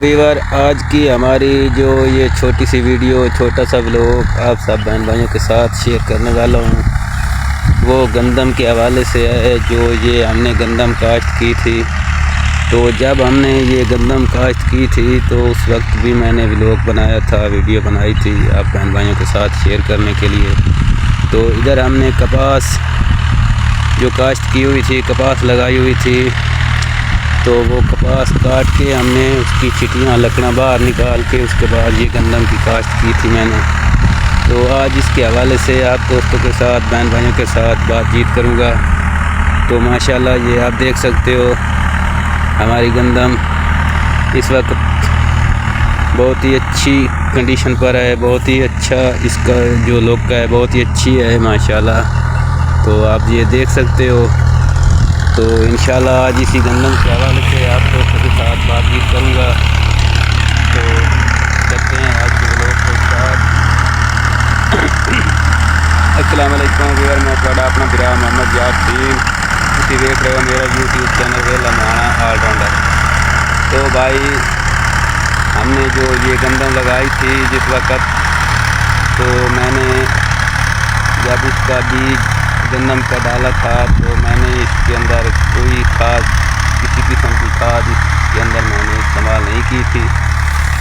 Weaver आज की हमारी जो ये छोटी सी वीडियो छोटा सा व्लॉग आप सब बहन भाइयों के साथ शेयर करने वाला हूँ। वो गंदम के हवाले से है जो ये हमने गंदम काश्त की थी। तो जब हमने ये गंदम काश्त की थी तो उस वक्त भी मैंने व्लॉग बनाया था, वीडियो बनाई थी आप बहन भाइयों के साथ शेयर करने के लिए। तो इधर हमने कपास जो काश्त की हुई थी, कपास लगाई हुई थी, तो वो कपास काट के हमने उसकी चिटियाँ लकड़ा बाहर निकाल के उसके बाद ये गंदम की काश्त की थी मैंने। तो आज इसके हवाले से आप दोस्तों के साथ बहन भाइयों के साथ बातचीत करूँगा। तो माशाल्लाह ये आप देख सकते हो हमारी गंदम इस वक्त बहुत ही अच्छी कंडीशन पर है, बहुत ही अच्छा इसका जो लुक है बहुत ही अच्छी है माशाल्लाह। तो आप ये देख सकते हो। तो इंशाल्लाह आज इसी गंदम के हवाले से आप दोस्तों के साथ बातचीत करूँगा। तो करते हैं आज के लोग के साथ। अस्सलाम वालेकुम व्यूअर, मैं थोड़ा अपना बिरा मोहम्मद यासीन उसी देख रहे हो मेरा यूट्यूब चैनल वेला महाना ऑलराउंडर। तो भाई हमने जो ये गंदम लगाई थी जिस वक्त, तो मैंने जब इसका बीज गंदम का डाला था तो मैंने इसके अंदर कोई खाद किसी किस्म की खाद इसके अंदर मैंने इस्तेमाल नहीं की थी।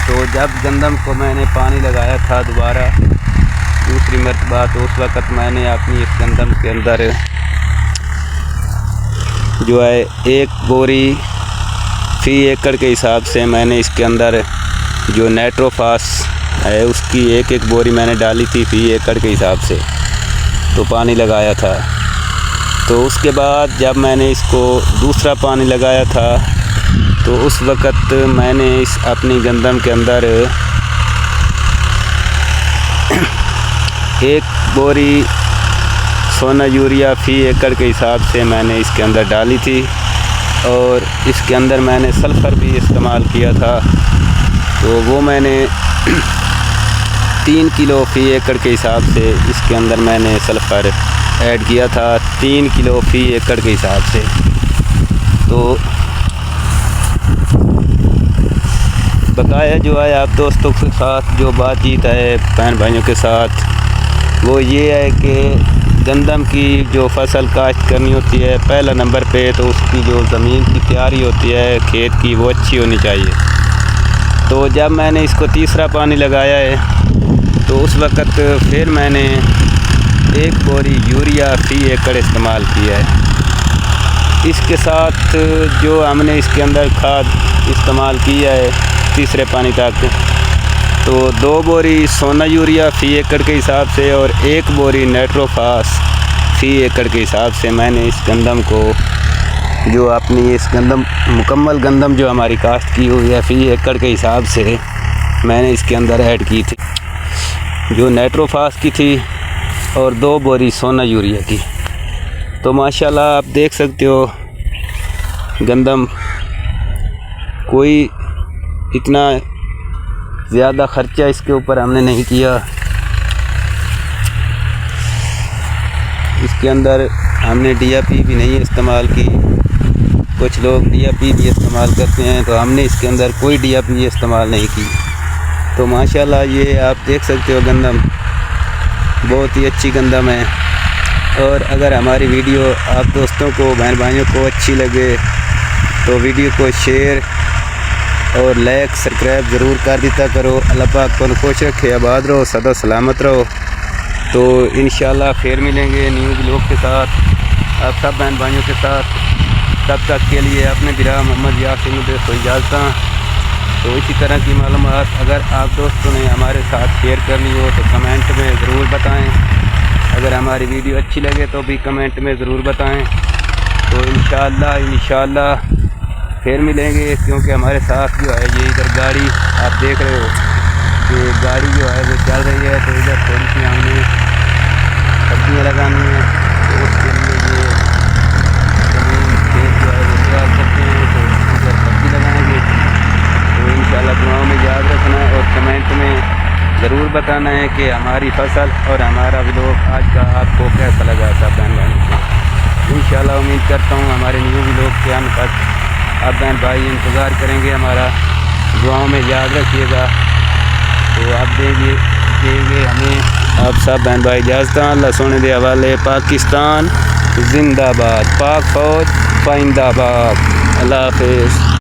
तो जब गंदम को मैंने पानी लगाया था दोबारा दूसरी मरतबा, तो उस वक़्त मैंने अपनी इस गंदम के अंदर जो है 1 बोरी फ़ी एकड़ के हिसाब से मैंने इसके अंदर जो नाइट्रोफास है उसकी 1 बोरी मैंने डाली थी फ़ी एकड़ के हिसाब से, तो पानी लगाया था। तो उसके बाद जब मैंने इसको दूसरा पानी लगाया था तो उस वक़्त मैंने इस अपनी गंदम के अंदर 1 बोरी सोना यूरिया फ़ी एकड़ के हिसाब से मैंने इसके अंदर डाली थी, और इसके अंदर मैंने सल्फ़र भी इस्तेमाल किया था। तो वो मैंने 3 किलो फ़ी एकड़ के हिसाब से इसके अंदर मैंने सल्फ़र ऐड किया था, 3 किलो फ़ी एकड़ के हिसाब से। तो बकाया जो है आप दोस्तों के साथ जो बातचीत है बहन भाइयों के साथ, वो ये है कि गंदम की जो फसल काश्त करनी होती है पहला नंबर पे तो उसकी जो ज़मीन की तैयारी होती है खेत की वो अच्छी होनी चाहिए। तो जब मैंने इसको तीसरा पानी लगाया है तो उस वक़्त फिर मैंने 1 बोरी यूरिया फ़ी एकड़ इस्तेमाल किया है। इसके साथ जो हमने इसके अंदर खाद इस्तेमाल किया है तीसरे पानी तक, तो 2 बोरी सोना यूरिया फ़ी एकड़ के हिसाब से और 1 बोरी नाइट्रोफास फ़ी एकड़ के हिसाब से मैंने इस गंदम को जो अपनी इस गंदम मुकम्मल गंदम जो हमारी काश्त की हुई है फ़ी एकड़ के हिसाब से मैंने इसके अंदर ऐड की थी, जो नाइट्रोफास की थी और 2 बोरी सोना यूरिया की। तो माशाल्लाह आप देख सकते हो गंदम कोई इतना ज़्यादा ख़र्चा इसके ऊपर हमने नहीं किया। इसके अंदर हमने DAP भी नहीं इस्तेमाल की, कुछ लोग DAP भी इस्तेमाल करते हैं, तो हमने इसके अंदर कोई DAP इस्तेमाल नहीं की। तो माशाल्लाह ये आप देख सकते हो गंदम बहुत ही अच्छी गंदम है। और अगर हमारी वीडियो आप दोस्तों को बहन भाइयों को अच्छी लगे तो वीडियो को शेयर और लाइक सब्सक्राइब ज़रूर कर देता करो। अल्लाह पाक को खुश रखे, आबाद रहो, सदा सलामत रहो। तो इंशाल्लाह फिर मिलेंगे न्यू व्लॉग के साथ आप सब बहन भाइयों के साथ। तब तक के लिए अपने बिरा मोहम्मद यासीन को इजाज़त। तो इसी तरह की मालूमात अगर आप दोस्तों ने हमारे साथ शेयर करनी हो तो कमेंट में ज़रूर बताएं। अगर हमारी वीडियो अच्छी लगे तो भी कमेंट में ज़रूर बताएं। तो इंशाल्लाह फिर मिलेंगे, क्योंकि हमारे साथ जो है ये इधर गाड़ी आप देख रहे हो कि गाड़ी जो है वो चल रही है। तो इधर थोड़ी सी हमने सब्जियाँ लगानी है, तो उसके लिए ये ज़मीन खेत जो है वो तैयार करते हैं, तो इधर सब्ज़ी लगाएंगे। तो इंशाल्लाह दुआओं में याद रखना है और कमेंट में ज़रूर बताना है कि हमारी फसल और हमारा व्लॉग आज का आपको कैसा लगा था बहन भाई को। इंशाल्लाह उम्मीद करता हूँ हमारे न्यू व्लॉग के आने तक आप बहन भाई इंतज़ार करेंगे हमारा। दुआओं में याद रखिएगा। तो आप देंगे हमें आप सब बहन भाई इजाज़त। अल्लाह सोने के हवाले। पाकिस्तान जिंदाबाद, पाक फौज पाइंदाबाद। अल्लाह हाफिज़।